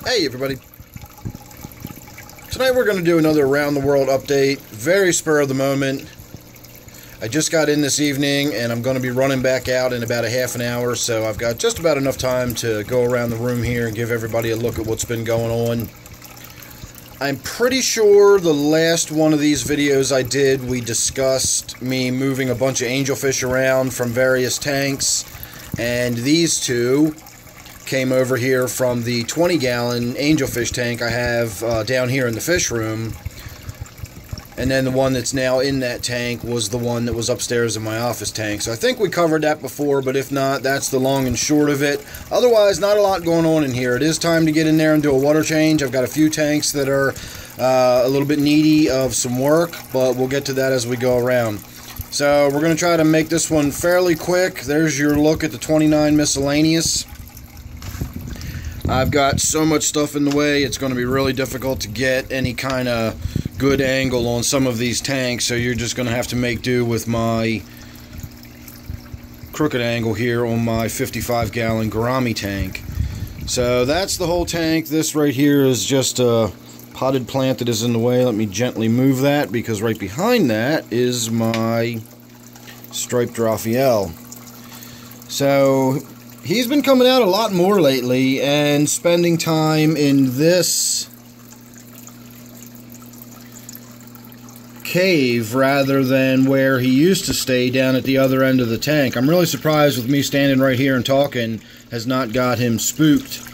Hey everybody. Tonight we're going to do another around the world update. Very spur of the moment. I just got in this evening and I'm going to be running back out in about a half an hour, so I've got just about enough time to go around the room here and give everybody a look at what's been going on. I'm pretty sure the last one of these videos I did, we discussed me moving a bunch of angelfish around from various tanks, and these two came over here from the 20-gallon angelfish tank I have down here in the fish room, and then the one that's now in that tank was the one that was upstairs in my office tank. So I think we covered that before, but if not, that's the long and short of it. Otherwise, not a lot going on in here. It is time to get in there and do a water change. I've got a few tanks that are a little bit needy of some work, but we'll get to that as we go around. So we're going to try to make this one fairly quick. There's your look at the 29 miscellaneous. I've got so much stuff in the way, it's going to be really difficult to get any kind of good angle on some of these tanks, so you're just going to have to make do with my crooked angle here on my 55-gallon Gourami tank. So that's the whole tank. This right here is just a potted plant that is in the way. Let me gently move that, because right behind that is my striped Raphael. So he's been coming out a lot more lately and spending time in this cave rather than where he used to stay down at the other end of the tank. I'm really surprised with me standing right here and talking has not got him spooked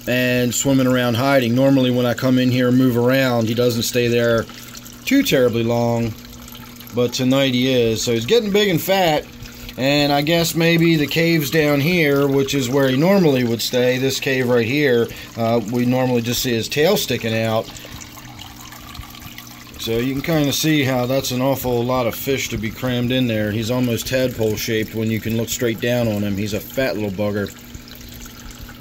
and swimming around hiding. Normally when I come in here and move around, he doesn't stay there too terribly long, but tonight he is. So he's getting big and fat. And I guess maybe the cave's down here, which is where he normally would stay. This cave right here, we normally just see his tail sticking out. So you can kind of see how that's an awful lot of fish to be crammed in there. He's almost tadpole shaped when you can look straight down on him. He's a fat little bugger.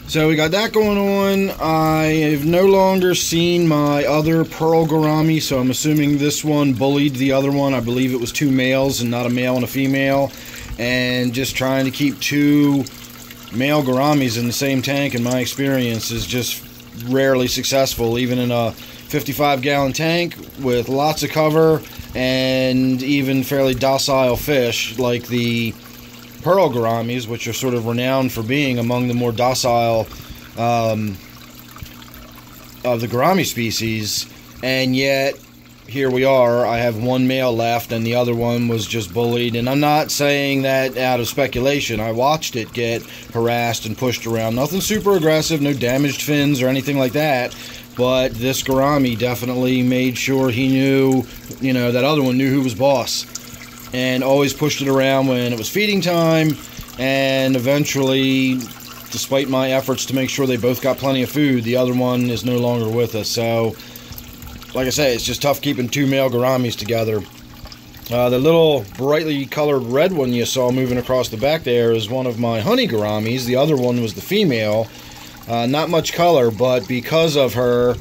So we got that going on. I have no longer seen my other pearl gourami, so I'm assuming this one bullied the other one. I believe it was two males and not a male and a female. And just trying to keep two male gouramis in the same tank, in my experience, is just rarely successful, even in a 55-gallon tank with lots of cover and even fairly docile fish like the pearl gouramis, which are sort of renowned for being among the more docile of the gourami species. And yet here we are, I have one male left and the other one was just bullied. And I'm not saying that out of speculation. I watched it get harassed and pushed around. Nothing super aggressive, no damaged fins or anything like that. But this gourami definitely made sure he knew, that other one knew who was boss. And always pushed it around when it was feeding time. And eventually, despite my efforts to make sure they both got plenty of food, the other one is no longer with us. So like I say, it's just tough keeping two male gouramis together. The little brightly colored red one you saw moving across the back there is one of my honey gouramis. The other one was the female. Not much color, but because of her,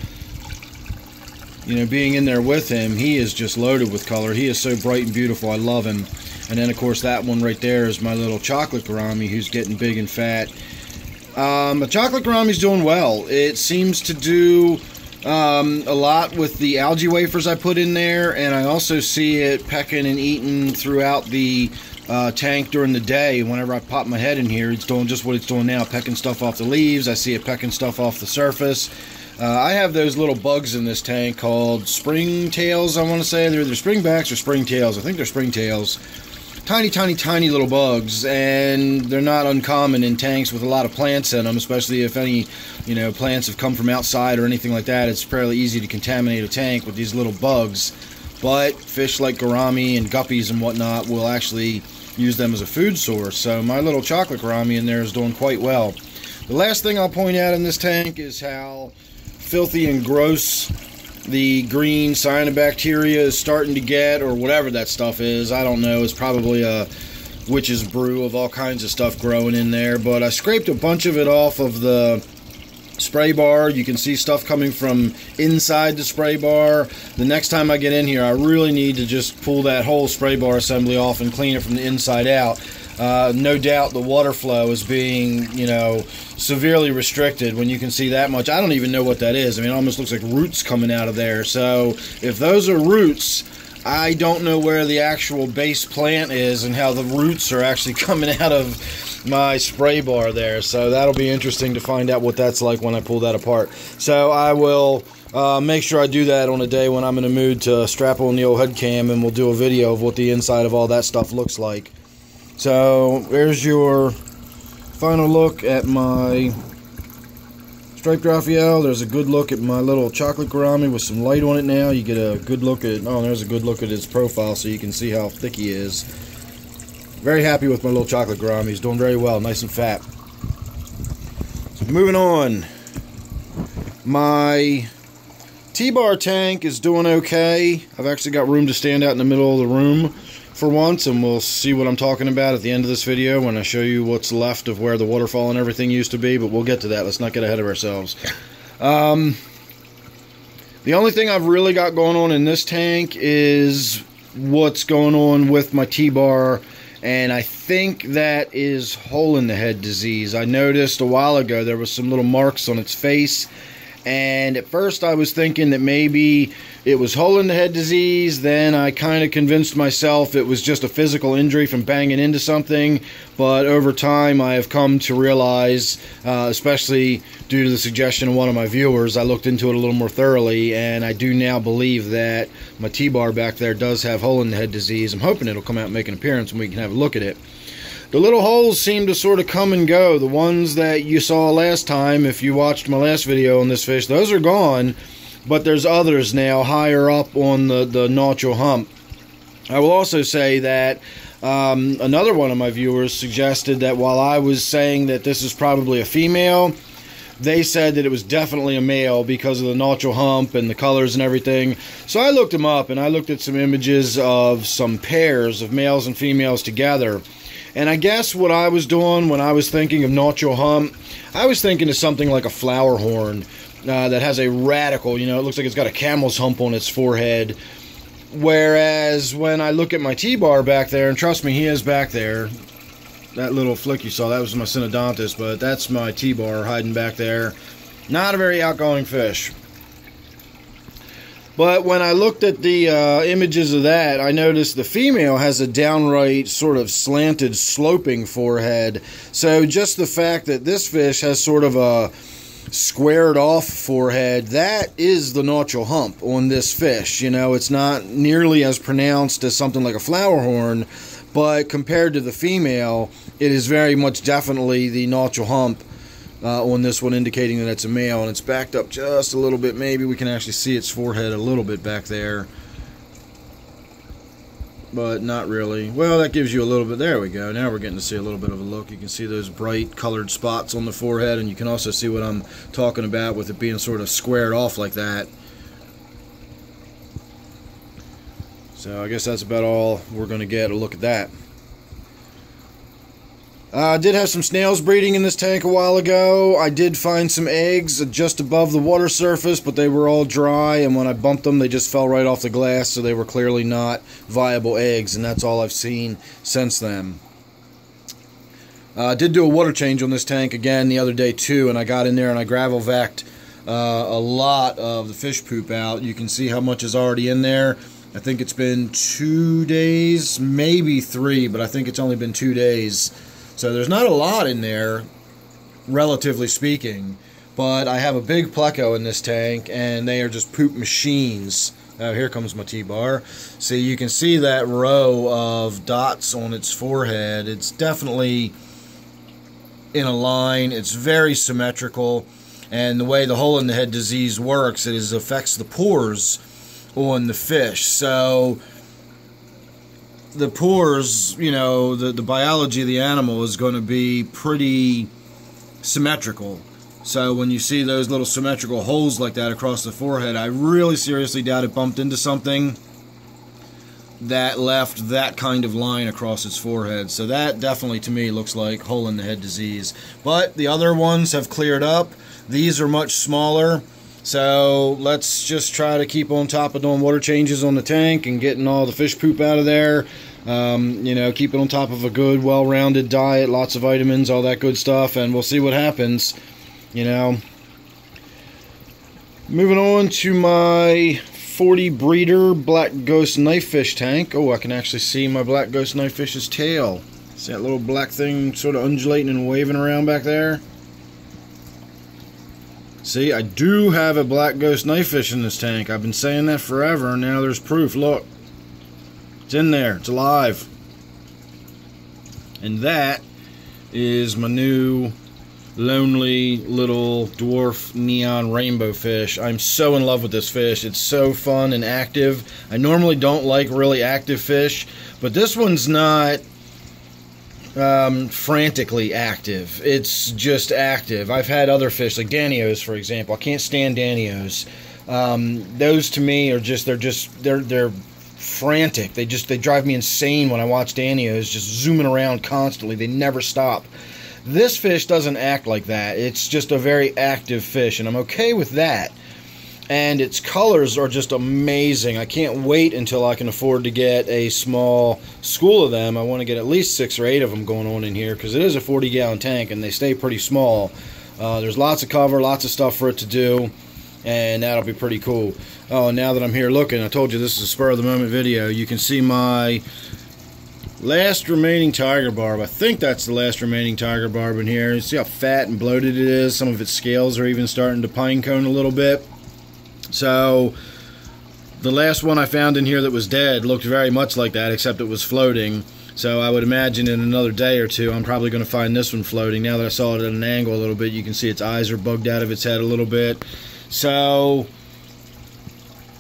being in there with him, he is just loaded with color. He is so bright and beautiful. I love him. And then, of course, that one right there is my little chocolate gourami who's getting big and fat. The chocolate gourami's doing well. It seems to do a lot with the algae wafers I put in there, and I also see it pecking and eating throughout the tank during the day. Whenever I pop my head in here, it's doing just what it's doing now, pecking stuff off the leaves. I see it pecking stuff off the surface. I have those little bugs in this tank called springtails, I want to say. They're either springbacks or springtails. I think they're springtails. Tiny, tiny, tiny little bugs, and they're not uncommon in tanks with a lot of plants in them, especially if any, plants have come from outside or anything like that. It's fairly easy to contaminate a tank with these little bugs. But fish like gourami and guppies and whatnot will actually use them as a food source. So my little chocolate gourami in there is doing quite well. The last thing I'll point out in this tank is how filthy and gross the green cyanobacteria is starting to get, or whatever that stuff is. I don't know. It's probably a witch's brew of all kinds of stuff growing in there. But I scraped a bunch of it off of the spray bar. You can see stuff coming from inside the spray bar. The next time I get in here, I really need to just pull that whole spray bar assembly off and clean it from the inside out. no doubt the water flow is being, you know, severely restricted when you can see that much. I don't even know what that is. I mean, it almost looks like roots coming out of there. So if those are roots, I don't know where the actual base plant is and how the roots are actually coming out of my spray bar there. So that'll be interesting to find out what that's like when I pull that apart. So I will make sure I do that on a day when I'm in a mood to strap on the old head cam, and we'll do a video of what the inside of all that stuff looks like. So there's your final look at my striped Raphael. There's a good look at my little chocolate gourami with some light on it now. You get a good look at, oh, there's a good look at his profile so you can see how thick he is. Very happy with my little chocolate gourami. He's doing very well, nice and fat. So moving on. My Tbar tank is doing okay. I've actually got room to stand out in the middle of the room for once, and we'll see what I'm talking about at the end of this video when I show you what's left of where the waterfall and everything used to be, but we'll get to that. Let's not get ahead of ourselves. The only thing I've really got going on in this tank is what's going on with my Tbar, and I think that is hole in the head disease. I noticed a while ago there was some little marks on its face, and at first I was thinking that maybe it was hole in the head disease. Then I kind of convinced myself it was just a physical injury from banging into something. But over time I have come to realize, especially due to the suggestion of one of my viewers, I looked into it a little more thoroughly, and I do now believe that my Tbar back there does have hole in the head disease. I'm hoping it'll come out and make an appearance and we can have a look at it. The little holes seem to sort of come and go. The ones that you saw last time, if you watched my last video on this fish, those are gone. But there's others now higher up on the nostril hump. I will also say that another one of my viewers suggested that while I was saying that this is probably a female, they said that it was definitely a male because of the nostril hump and the colors and everything. So I looked them up, and I looked at some images of some pairs of males and females together. And I guess what I was doing when I was thinking of nostril hump, I was thinking of something like a flower horn that has a radical, you know, it looks like it's got a camel's hump on its forehead. Whereas when I look at my Tbar back there, and trust me, he is back there. That little flick you saw, that was my synodontis, but that's my Tbar hiding back there. Not a very outgoing fish. But when I looked at the images of that, I noticed the female has a downright sort of slanted, sloping forehead. So just the fact that this fish has sort of a squared off forehead, that is the nostril hump on this fish. You know, it's not nearly as pronounced as something like a flower horn, but compared to the female, it is very much definitely the nostril hump on this one, indicating that it's a male, and it's backed up just a little bit. Maybe we can actually see its forehead a little bit back there, but not really. Well, that gives you a little bit. There we go. Now we're getting to see a little bit of a look. You can see those bright colored spots on the forehead, and you can also see what I'm talking about with it being sort of squared off like that. So I guess that's about all we're going to get a look at that. I did have some snails breeding in this tank a while ago. I did find some eggs just above the water surface, but they were all dry, and when I bumped them, they just fell right off the glass, so they were clearly not viable eggs, and that's all I've seen since then. I did do a water change on this tank again the other day too, and I got in there and I gravel vacked a lot of the fish poop out. You can see how much is already in there. I think it's been 2 days, maybe 3, but I think it's only been 2 days. So there's not a lot in there, relatively speaking, but I have a big Pleco in this tank, and they are just poop machines. Here comes my Tbar. So you can see that row of dots on its forehead. It's definitely in a line. It's very symmetrical, and the way the hole in the head disease works, it affects the pores on the fish. So the pores, you know, the biology of the animal is going to be pretty symmetrical. So when you see those little symmetrical holes like that across the forehead, I really seriously doubt it bumped into something that left that kind of line across its forehead. So that definitely to me looks like hole in the head disease. But the other ones have cleared up. These are much smaller. So let's just try to keep on top of doing water changes on the tank and getting all the fish poop out of there. You know, keep it on top of a good, well-rounded diet, lots of vitamins, all that good stuff, and we'll see what happens, you know. Moving on to my 40 breeder black ghost knifefish tank. Oh, I can actually see my black ghost knifefish's tail. See that little black thing sort of undulating and waving around back there? See, I do have a black ghost knifefish in this tank. I've been saying that forever, and now there's proof. Look. It's in there. It's alive. And that is my new lonely little dwarf neon rainbow fish. I'm so in love with this fish. It's so fun and active. I normally don't like really active fish, but this one's not frantically active. It's just active. I've had other fish like danios, for example. I can't stand danios. Those to me are just they're frantic. They drive me insane when I watch danios just zooming around constantly. They never stop. This fish doesn't act like that. It's just a very active fish, and I'm okay with that. And its colors are just amazing. I can't wait until I can afford to get a small school of them. I want to get at least 6 or 8 of them going on in here, because it is a 40-gallon tank, and they stay pretty small. There's lots of cover, lots of stuff for it to do, and that'll be pretty cool. Oh, and now that I'm here looking, I told you this is a spur-of-the-moment video. You can see my last remaining tiger barb. I think that's the last remaining tiger barb in here. You see how fat and bloated it is? Some of its scales are even starting to pine cone a little bit. So the last one I found in here that was dead looked very much like that, except it was floating. So I would imagine in another day or two I'm probably going to find this one floating. Now that I saw it at an angle a little bit, you can see its eyes are bugged out of its head a little bit. So,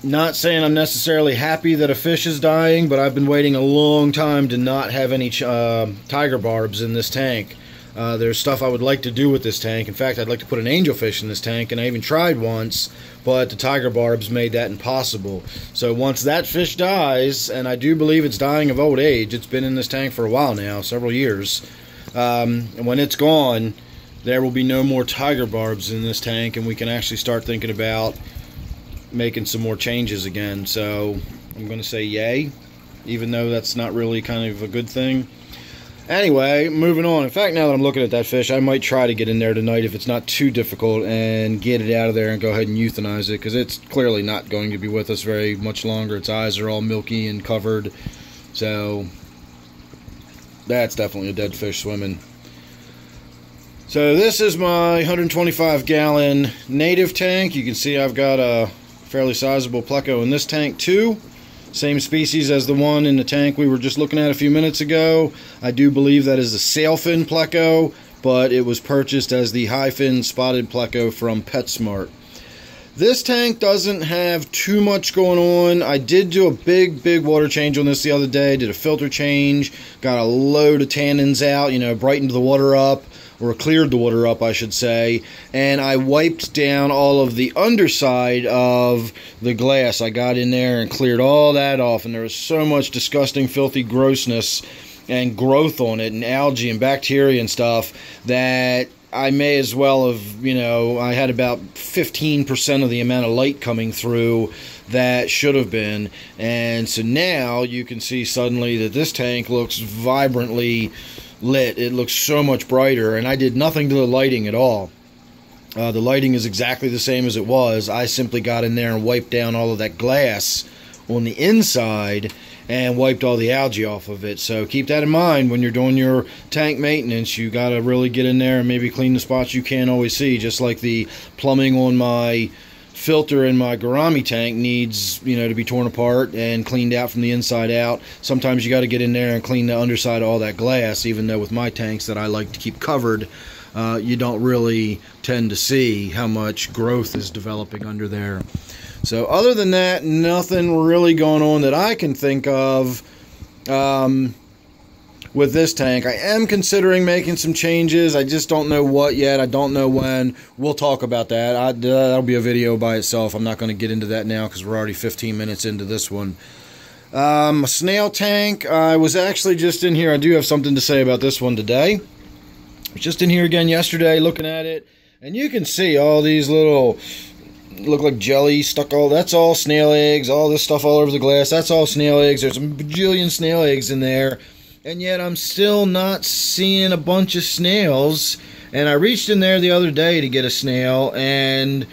not saying I'm necessarily happy that a fish is dying, but I've been waiting a long time to not have any tiger barbs in this tank. There's stuff I would like to do with this tank. In fact, I'd like to put an angelfish in this tank, and I even tried once, but the tiger barbs made that impossible. So once that fish dies, and I do believe it's dying of old age, it's been in this tank for a while now, several years, and when it's gone, there will be no more tiger barbs in this tank, and we can actually start thinking about making some more changes again. So I'm going to say yay, even though that's not really kind of a good thing. Anyway, moving on. In fact, now that I'm looking at that fish, I might try to get in there tonight if it's not too difficult and get it out of there and go ahead and euthanize it, because it's clearly not going to be with us very much longer. Its eyes are all milky and covered, so that's definitely a dead fish swimming. So this is my 125-gallon native tank. You can see I've got a fairly sizable Pleco in this tank too. Same species as the one in the tank we were just looking at a few minutes ago. I do believe that is the sailfin Pleco, but it was purchased as the high-fin spotted Pleco from PetSmart. This tank doesn't have too much going on. I did do a big water change on this the other day. Did a filter change, got a load of tannins out, you know, brightened the water up, or cleared the water up, I should say, and I wiped down all of the underside of the glass. I got in there and cleared all that off, and there was so much disgusting, filthy grossness and growth on it, and algae and bacteria and stuff, that I may as well have, you know, I had about 15% of the amount of light coming through that should have been. And so now you can see suddenly that this tank looks vibrantly lit. It looks so much brighter, and I did nothing to the lighting at all. The lighting is exactly the same as it was. I simply got in there and wiped down all of that glass on the inside and wiped all the algae off of it. So keep that in mind when you're doing your tank maintenance. You got to really get in there and maybe clean the spots you can't always see, just like the plumbing on my filter in my Gourami tank needs, you know, to be torn apart and cleaned out from the inside out. Sometimes you got to get in there and clean the underside of all that glass, even though with my tanks that I like to keep covered, you don't really tend to see how much growth is developing under there. So other than that, nothing really going on that I can think of with this tank. I am considering making some changes. I just don't know what yet. I don't know when. We'll talk about that. That'll be a video by itself. I'm not going to get into that now because we're already 15 minutes into this one. A Snail Tank. I was actually just in here. I do have something to say about this one today. I was just in here again yesterday looking at it, and you can see all these little look like jelly stuck all. That's all snail eggs. All this stuff all over the glass. That's all snail eggs. There's a bajillion snail eggs in there, and yet I'm still not seeing a bunch of snails. And I reached in there the other day to get a snail, and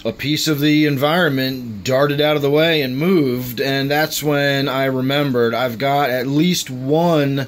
a piece of the environment darted out of the way and moved, and that's when I remembered I've got at least one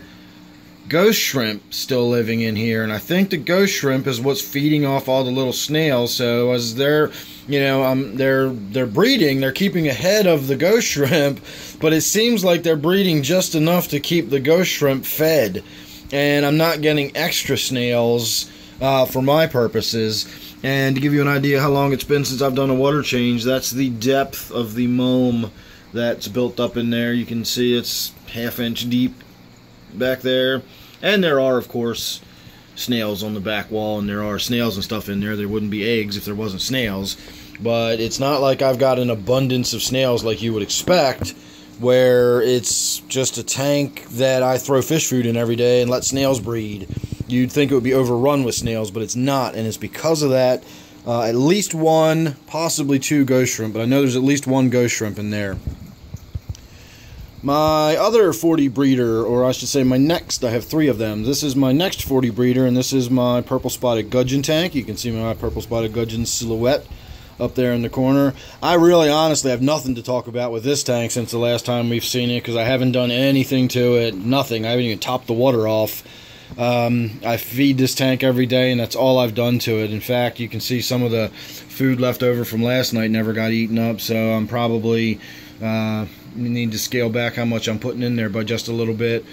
ghost shrimp still living in here, and I think the ghost shrimp is what's feeding off all the little snails. So as they're, you know, they're breeding, they're keeping ahead of the ghost shrimp, but it seems like they're breeding just enough to keep the ghost shrimp fed, and I'm not getting extra snails for my purposes. And to give you an idea how long it's been since I've done a water change, that's the depth of the mulm that's built up in there. You can see it's ½ inch deep back there. And there are, of course, snails on the back wall, and there are snails and stuff in there. There wouldn't be eggs if there wasn't snails. But it's not like I've got an abundance of snails like you would expect, where it's just a tank that I throw fish food in every day and let snails breed. You'd think it would be overrun with snails, but it's not, and it's because of that. At least one, possibly two ghost shrimp, but I know there's at least one ghost shrimp in there. My other 40 breeder, or I should say my next, I have 3 of them. This is my next 40 breeder, and this is my purple spotted gudgeon tank. You can see my purple spotted gudgeon silhouette up there in the corner. I really honestly have nothing to talk about with this tank since the last time we've seen it, because I haven't done anything to it, nothing. I haven't even topped the water off. I feed this tank every day, and that's all I've done to it. In fact, you can see some of the food left over from last night never got eaten up, so I'm probably need to scale back how much I'm putting in there by just a little bit.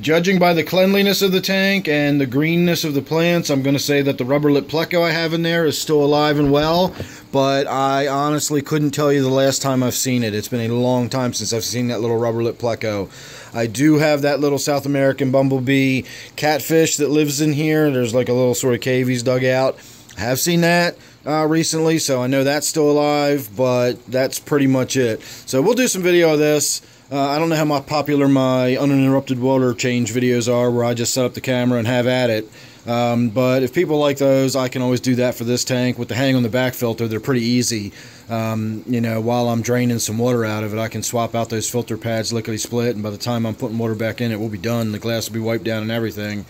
Judging by the cleanliness of the tank and the greenness of the plants, I'm going to say that the rubber lip Pleco I have in there is still alive and well, but I honestly couldn't tell you the last time I've seen it. It's been a long time since I've seen that little rubber lip Pleco. I do have that little South American bumblebee catfish that lives in here. There's like a little sort of cave he's dug out. I have seen that recently, so I know that's still alive, but that's pretty much it. So we'll do some video of this. I don't know how popular my uninterrupted water change videos are, where I just set up the camera and have at it. But if people like those, I can always do that for this tank. With the hang on the back filter, they're pretty easy. You know, while I'm draining some water out of it, I can swap out those filter pads lickety-split, and by the time I'm putting water back in, it will be done. The glass will be wiped down and everything.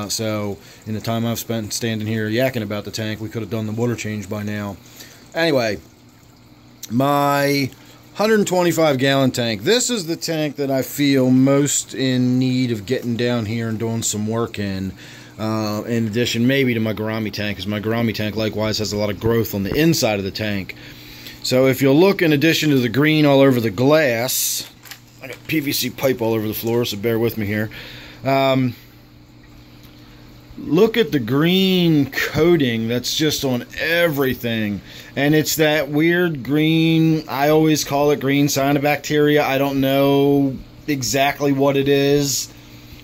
So in the time I've spent standing here yakking about the tank, we could have done the water change by now. Anyway, my 125-gallon tank. This is the tank that I feel most in need of getting down here and doing some work in addition maybe to my Gourami tank, because my Gourami tank likewise has a lot of growth on the inside of the tank. So if you'll look, in addition to the green all over the glass, I got PVC pipe all over the floor, so bear with me here. Look at the green coating that's just on everything, and it's that weird green, I always call it green cyanobacteria. I don't know exactly what it is,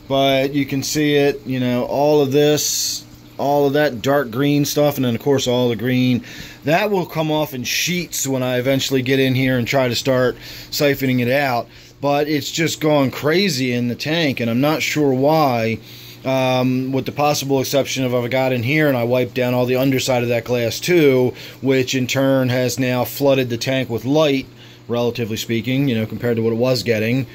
but you can see it, you know, all of this, all of that dark green stuff, and then of course all the green. That will come off in sheets when I eventually get in here and try to start siphoning it out, but it's just gone crazy in the tank, and I'm not sure why. With the possible exception of I got in here and I wiped down all the underside of that glass too, which in turn has now flooded the tank with light, relatively speaking, you know, compared to what it was getting.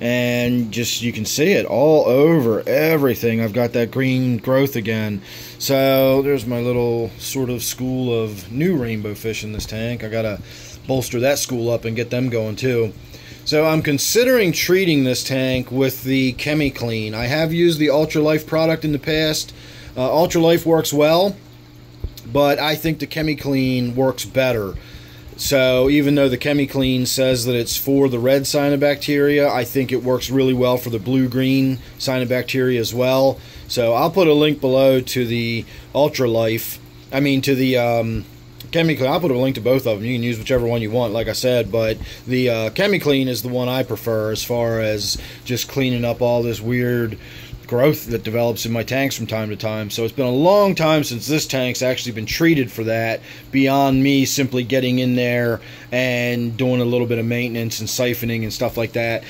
And just, you can see it all over everything. I've got that green growth again. So there's my little sort of school of new rainbow fish in this tank. I gotta bolster that school up and get them going too. So I'm considering treating this tank with the ChemiClean. I have used the Ultralife product in the past. Ultralife works well, but I think the ChemiClean works better. So even though the ChemiClean says that it's for the red cyanobacteria, I think it works really well for the blue-green cyanobacteria as well. So I'll put a link below to the Ultralife, to the ChemiClean. I'll put a link to both of them. You can use whichever one you want, like I said, but the ChemiClean is the one I prefer as far as just cleaning up all this weird growth that develops in my tanks from time to time. So it's been a long time since this tank's actually been treated for that, beyond me simply getting in there and doing a little bit of maintenance and siphoning and stuff like that.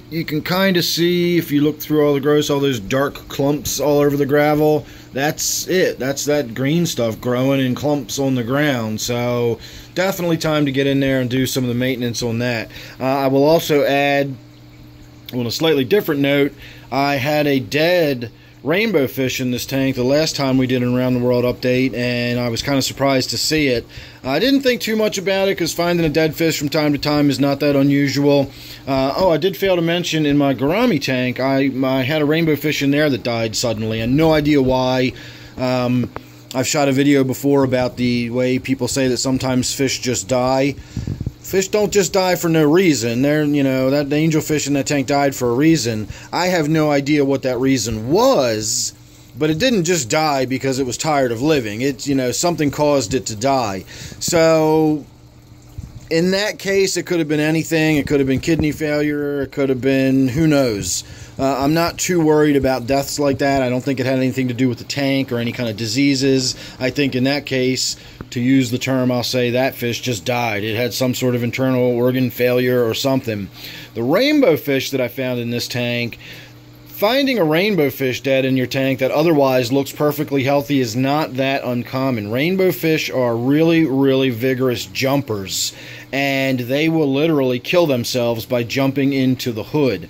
you can kind of see, if you look through all the growth, all those dark clumps all over the gravel. That's it. That's that green stuff growing in clumps on the ground. So definitely time to get in there and do some of the maintenance on that. I will also add, on a slightly different note, I had a dead rainbow fish in this tank the last time we did an Around the World update, and I was kind of surprised to see it. I didn't think too much about it because finding a dead fish from time to time is not that unusual. I did fail to mention, in my Gourami tank, I had a rainbow fish in there that died suddenly, and no idea why. I've shot a video before about the way people say that sometimes fish just die. Fish don't just die for no reason. They're, you know, that the angelfish in that tank died for a reason. I have no idea what that reason was, but it didn't just die because it was tired of living. It's, you know, something caused it to die. So in that case, it could have been anything. It could have been kidney failure. It could have been, who knows. I'm not too worried about deaths like that. I don't think it had anything to do with the tank or any kind of diseases. I think in that case, to use the term, I'll say that fish just died. It had some sort of internal organ failure or something. The rainbow fish that I found in this tank, finding a rainbow fish dead in your tank that otherwise looks perfectly healthy is not that uncommon. Rainbow fish are really, really vigorous jumpers, and they will literally kill themselves by jumping into the hood.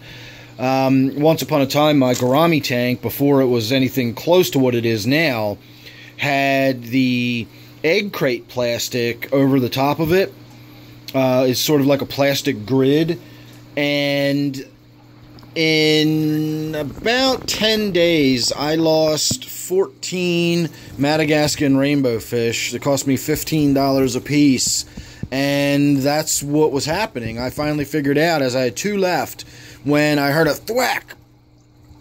Once upon a time, my Gourami tank, before it was anything close to what it is now, had the egg crate plastic over the top of it. It's sort of like a plastic grid, and in about 10 days I lost 14 Madagascan rainbow fish. It cost me $15 a piece, and that's what was happening. I finally figured out, as I had 2 left, when I heard a thwack,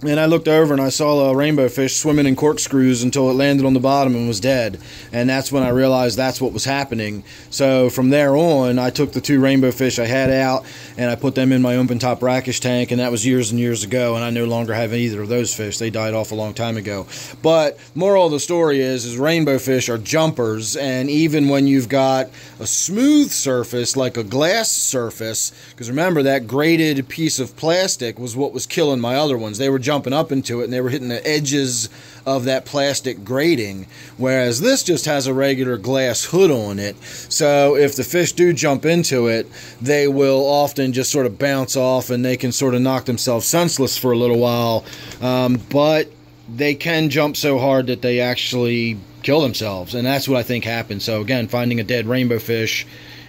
and I looked over and I saw a rainbow fish swimming in corkscrews until it landed on the bottom and was dead. And that's when I realized that's what was happening. So from there on, I took the 2 rainbow fish I had out and I put them in my open top Brackish tank, and that was years and years ago, and I no longer have either of those fish. They died off a long time ago. But moral of the story is rainbow fish are jumpers, and even when you've got a smooth surface like a glass surface, because remember, that grated piece of plastic was what was killing my other ones. They were jumping up into it and they were hitting the edges of that plastic grating, whereas this just has a regular glass hood on it. So if the fish do jump into it, they will often just sort of bounce off and they can sort of knock themselves senseless for a little while, but they can jump so hard that they actually kill themselves, and that's what I think happened. So again, finding a dead rainbow fish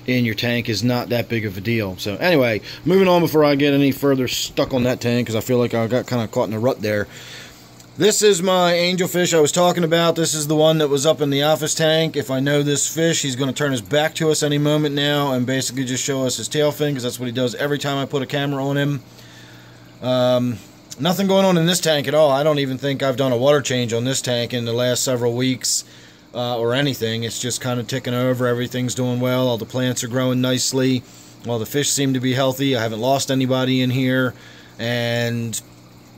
in your tank is not that big of a deal. So anyway, moving on before I get any further stuck on that tank, because I feel like I got kind of caught in a rut there. This is my angelfish I was talking about. This is the one that was up in the office tank. If I know this fish, he's going to turn his back to us any moment now and basically just show us his tail fin, because that's what he does every time I put a camera on him. Nothing going on in this tank at all. I don't even think I've done a water change on this tank in the last several weeks. Or anything. It's just kind of ticking over. Everything's doing well. All the plants are growing nicely. All the fish seem to be healthy. I haven't lost anybody in here, and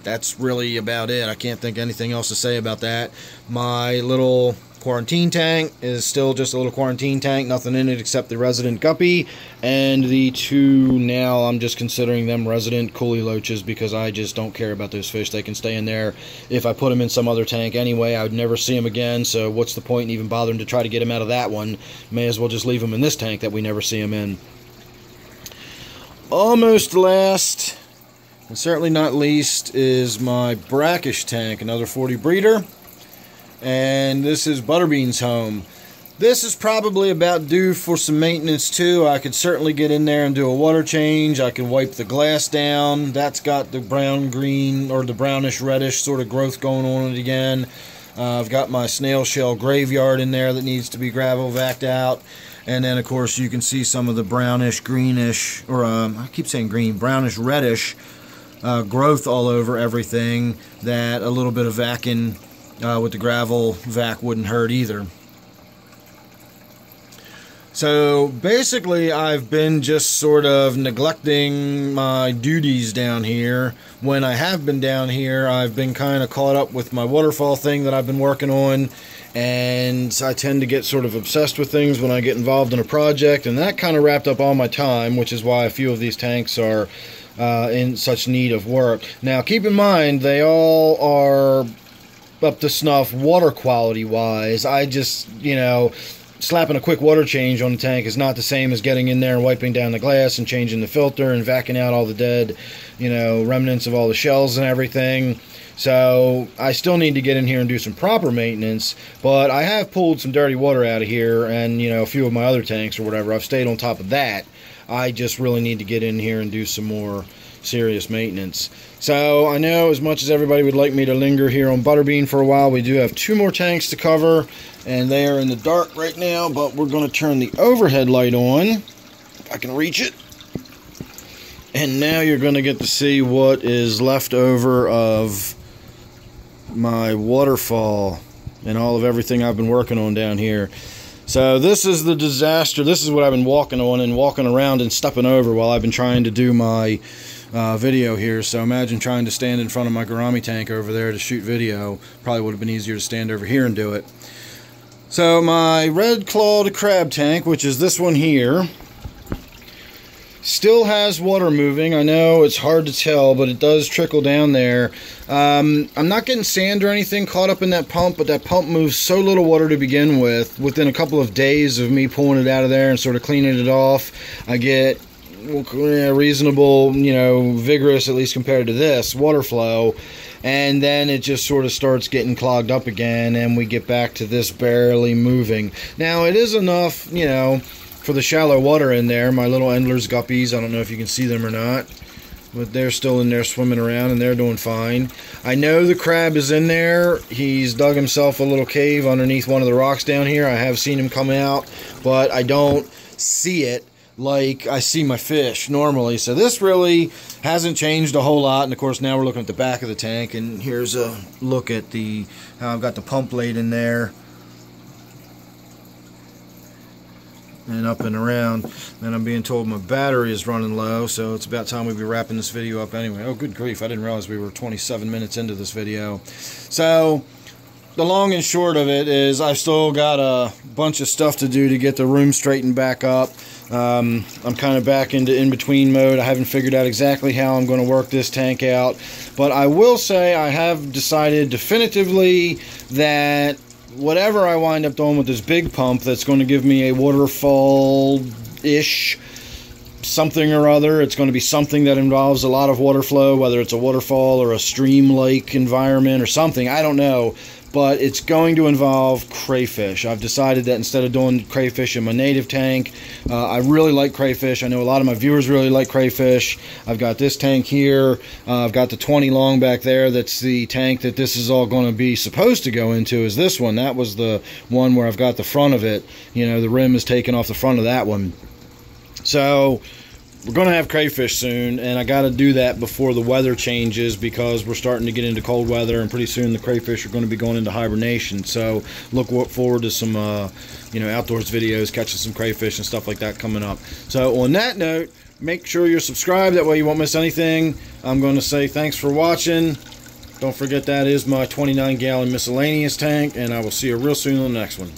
that's really about it. I can't think anything else to say about that. My little quarantine tank is still just a little quarantine tank, nothing in it except the resident guppy, and the 2 now I'm just considering them resident coolie loaches, because I just don't care about those fish. They can stay in there. If I put them in some other tank anyway, I would never see them again, so what's the point in even bothering to try to get them out of that one? May as well just leave them in this tank that we never see them in. Almost last, and certainly not least, is my Brackish tank, another 40 breeder. And this is Butterbean's home. This is probably about due for some maintenance too. I could certainly get in there and do a water change. I can wipe the glass down. That's got the brown green, or the brownish reddish sort of growth going on it again. I've got my snail shell graveyard in there that needs to be gravel vacked out. And then of course you can see some of the brownish greenish, or I keep saying green, brownish reddish growth all over everything that a little bit of vacuum with the gravel vac wouldn't hurt either. So basically I've been just sort of neglecting my duties down here. When I have been down here, I've been kind of caught up with my waterfall thing that I've been working on, and I tend to get sort of obsessed with things when I get involved in a project, and that kind of wrapped up all my time, which is why a few of these tanks are in such need of work. Now, keep in mind, they all are up to snuff water quality wise. I just, slapping a quick water change on the tank is not the same as getting in there and wiping down the glass and changing the filter and vacuuming out all the dead, remnants of all the shells and everything. So I still need to get in here and do some proper maintenance, but I have pulled some dirty water out of here, and a few of my other tanks or whatever. I've stayed on top of that. I just really need to get in here and do some more serious maintenance. So I know, as much as everybody would like me to linger here on Butterbean for a while, we do have 2 more tanks to cover, and they are in the dark right now, but we're going to turn the overhead light on, if I can reach it. And now you're going to get to see what is left over of my waterfall and all of everything I've been working on down here. So this is the disaster. This is what I've been walking on and walking around and stepping over while I've been trying to do my video here. So imagine trying to stand in front of my Gourami tank over there to shoot video. Probably would have been easier to stand over here and do it. So my red-clawed crab tank, which is this one here, still has water moving. I know it's hard to tell, but it does trickle down there. I'm not getting sand or anything caught up in that pump, but that pump moves so little water to begin with. Within a couple of days of me pulling it out of there and sort of cleaning it off, I get reasonable, vigorous, at least compared to this, water flow. And then it just sort of starts getting clogged up again, and we get back to this barely moving. Now, it is enough, for the shallow water in there. My little Endler's guppies, I don't know if you can see them or not, but they're still in there swimming around, and they're doing fine. I know the crab is in there. He's dug himself a little cave underneath one of the rocks down here. I have seen him come out, but I don't see it like I see my fish normally. So this really hasn't changed a whole lot. And of course, now we're looking at the back of the tank, and here's a look at how I've got the pump laid in there and up and around. And I'm being told my battery is running low, so it's about time we be wrapping this video up anyway. Oh, good grief, I didn't realize we were 27 minutes into this video. So the long and short of it is I've still got a bunch of stuff to do to get the room straightened back up. I'm kind of back into in-between mode. I haven't figured out exactly how I'm going to work this tank out, but I will say I have decided definitively that whatever I wind up doing with this big pump that's going to give me a waterfall-ish something or other, it's going to be something that involves a lot of water flow, whether it's a waterfall or a stream-like environment or something, I don't know. But it's going to involve crayfish. I've decided that instead of doing crayfish in my native tank, I really like crayfish. I know a lot of my viewers really like crayfish. I've got this tank here. I've got the 20 long back there. That's the tank that this is all going to be supposed to go into, is this one. That was the one where I've got the front of it. The rim is taken off the front of that one. So we're going to have crayfish soon, and I got to do that before the weather changes, because we're starting to get into cold weather, and pretty soon the crayfish are going to be going into hibernation. So look forward to some outdoors videos, catching some crayfish and stuff like that coming up. So on that note, make sure you're subscribed, that way you won't miss anything. I'm going to say thanks for watching. Don't forget, that is my 29-gallon miscellaneous tank, and I will see you real soon on the next one.